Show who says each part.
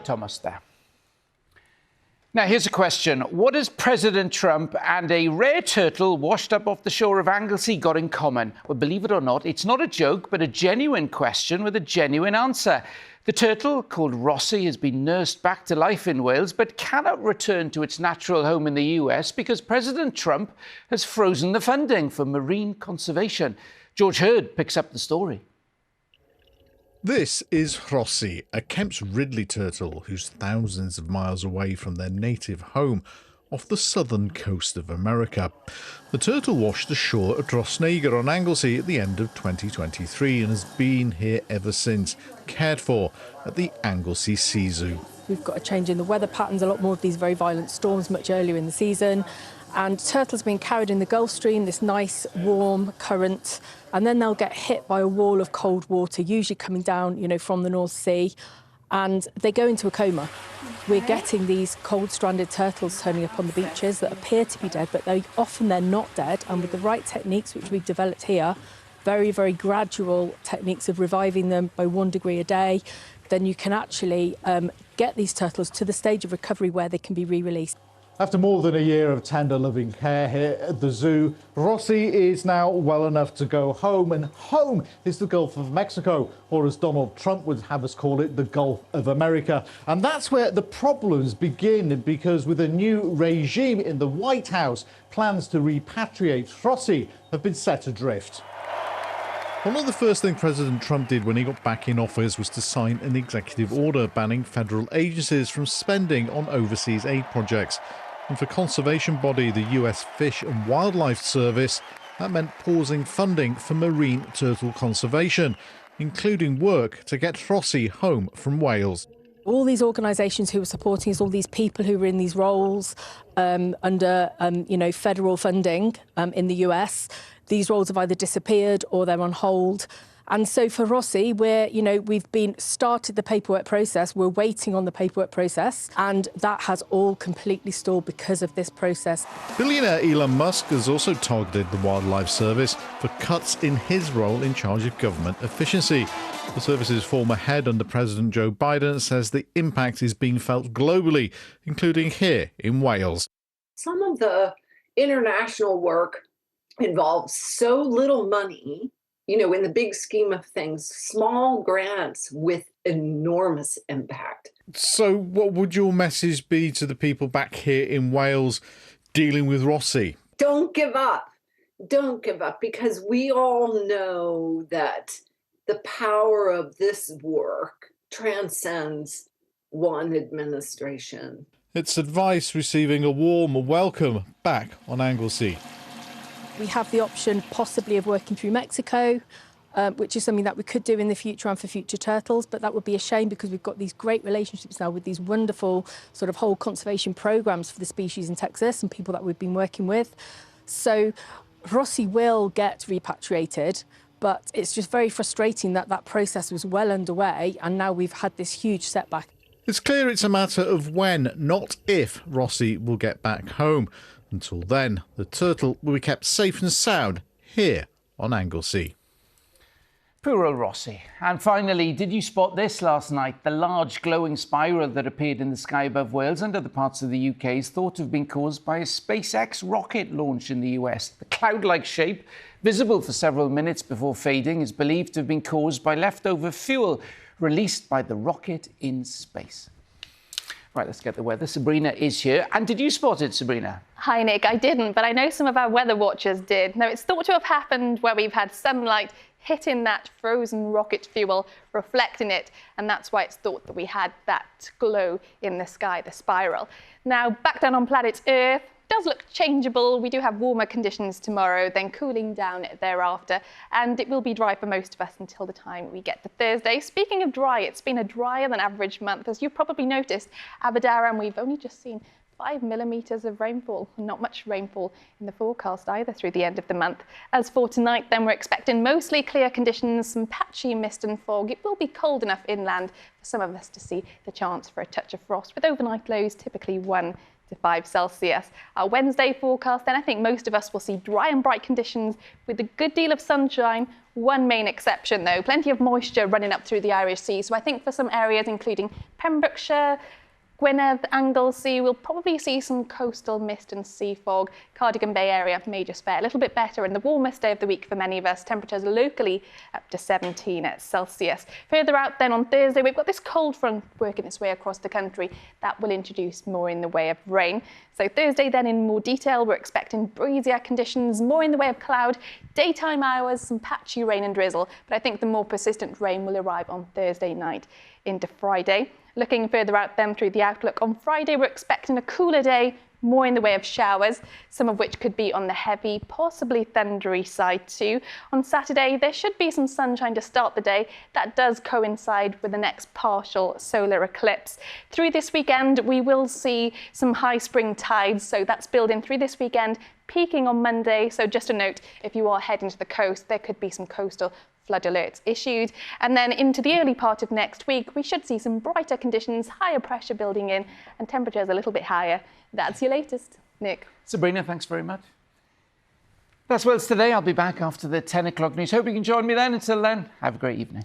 Speaker 1: Thomas there. Now, here's a question. What has President Trump and a rare turtle washed up off the shore of Anglesey got in common? Well, believe it or not, it's not a joke, but a genuine question with a genuine answer. The turtle, called Rossi, has been nursed back to life in Wales, but cannot return to its natural home in the US because President Trump has frozen the funding for marine conservation. George Hurd picks up the story.
Speaker 2: This is Rossi, a Kemp's Ridley turtle who's thousands of miles away from their native home off the southern coast of America. The turtle washed ashore at Rosneigr on Anglesey at the end of 2023 and has been here ever since, cared for at the Anglesey Sea Zoo.
Speaker 3: We've got a change in the weather patterns, a lot more of these very violent storms much earlier in the season. And turtles being carried in the Gulf Stream, this nice, warm current, and then they'll get hit by a wall of cold water, usually coming down, from the North Sea, and they go into a coma. We're getting these cold-stranded turtles turning up on the beaches that appear to be dead, but they're not dead, and with the right techniques, which we've developed here, very, very gradual techniques of reviving them by 1 degree a day, then you can actually get these turtles to the stage of recovery where they can be re-released.
Speaker 4: After more than a year of tender, loving care here at the zoo, Rossi is now well enough to go home, and home is the Gulf of Mexico, or as Donald Trump would have us call it, the Gulf of America. And that's where the problems begin, because with a new regime in the White House, plans to repatriate Rossi have been set adrift.
Speaker 2: One of the first things President Trump did when he got back in office was to sign an executive order banning federal agencies from spending on overseas aid projects. And for conservation body, the US Fish and Wildlife Service, that meant pausing funding for marine turtle conservation, including work to get Rossi home from Wales.
Speaker 3: All these organisations who were supporting us, all these people who were in these roles under, federal funding in the US, these roles have either disappeared or they're on hold. And so for Rossi, we've started the paperwork process. We're waiting on the paperwork process, and that has all completely stalled because of this process.
Speaker 2: Billionaire Elon Musk has also targeted the Wildlife Service for cuts in his role in charge of government efficiency. The service's former head under President Joe Biden says the impact is being felt globally, including here in Wales.
Speaker 5: Some of the international work involves so little money, in the big scheme of things, small grants with enormous impact.
Speaker 2: So what would your message be to the people back here in Wales dealing with Rossi?
Speaker 5: Don't give up. Don't give up, because we all know that the power of this work transcends one administration.
Speaker 2: It's advice receiving a warm welcome back on Anglesey.
Speaker 3: We have the option possibly of working through Mexico, which is something that we could do in the future and for future turtles, but that would be a shame because we've got these great relationships now with these wonderful sort of whole conservation programs for the species in Texas and people that we've been working with. So Rossi will get repatriated, but it's just very frustrating that that process was well underway and now we've had this huge setback.
Speaker 2: It's clear it's a matter of when, not if, Rossi will get back home. Until then, the turtle will be kept safe and sound here on Anglesey.
Speaker 1: Poor old Rossi. And finally, did you spot this last night? The large glowing spiral that appeared in the sky above Wales and other parts of the UK is thought to have been caused by a SpaceX rocket launch in the US. The cloud-like shape, visible for several minutes before fading, is believed to have been caused by leftover fuel released by the rocket in space. Right, let's get the weather. Sabrina is here. And did you spot it, Sabrina?
Speaker 6: Hi, Nick. I didn't, but I know some of our weather watchers did. Now, it's thought to have happened where we've had sunlight hitting that frozen rocket fuel, reflecting it, and that's why it's thought that we had that glow in the sky, the spiral. Now, back down on planet Earth, does look changeable. We do have warmer conditions tomorrow, then cooling down thereafter, and it will be dry for most of us until the time we get to Thursday. Speaking of dry, it's been a drier than average month. As you've probably noticed, Aberdaron, we've only just seen 5 millimetres of rainfall. Not much rainfall in the forecast either through the end of the month. As for tonight, then we're expecting mostly clear conditions, some patchy mist and fog. It will be cold enough inland for some of us to see the chance for a touch of frost, with overnight lows typically 1 to 5 Celsius. Our Wednesday forecast, then I think most of us will see dry and bright conditions with a good deal of sunshine. One main exception though, plenty of moisture running up through the Irish Sea. So I think for some areas, including Pembrokeshire, Gwynedd, Anglesey, we'll probably see some coastal mist and sea fog. Cardigan Bay area may just fare a little bit better, and the warmest day of the week for many of us. Temperatures locally up to 17 Celsius. Further out then on Thursday, we've got this cold front working its way across the country. That will introduce more in the way of rain. So Thursday then in more detail, we're expecting breezier conditions, more in the way of cloud, daytime hours, some patchy rain and drizzle. But I think the more persistent rain will arrive on Thursday night into Friday. Looking further out then through the outlook, on Friday we're expecting a cooler day, more in the way of showers, some of which could be on the heavy, possibly thundery side too. On Saturday, there should be some sunshine to start the day. That does coincide with the next partial solar eclipse. Through this weekend, we will see some high spring tides, so that's building through this weekend, peaking on Monday. So just a note, if you are heading to the coast, there could be some coastal flood alerts issued. And then into the early part of next week, we should see some brighter conditions, higher pressure building in, and temperatures a little bit higher. That's your latest. Nick.
Speaker 1: Sabrina, thanks very much. That's Worlds Today. I'll be back after the 10 o'clock news. Hope you can join me then. Until then, have a great evening.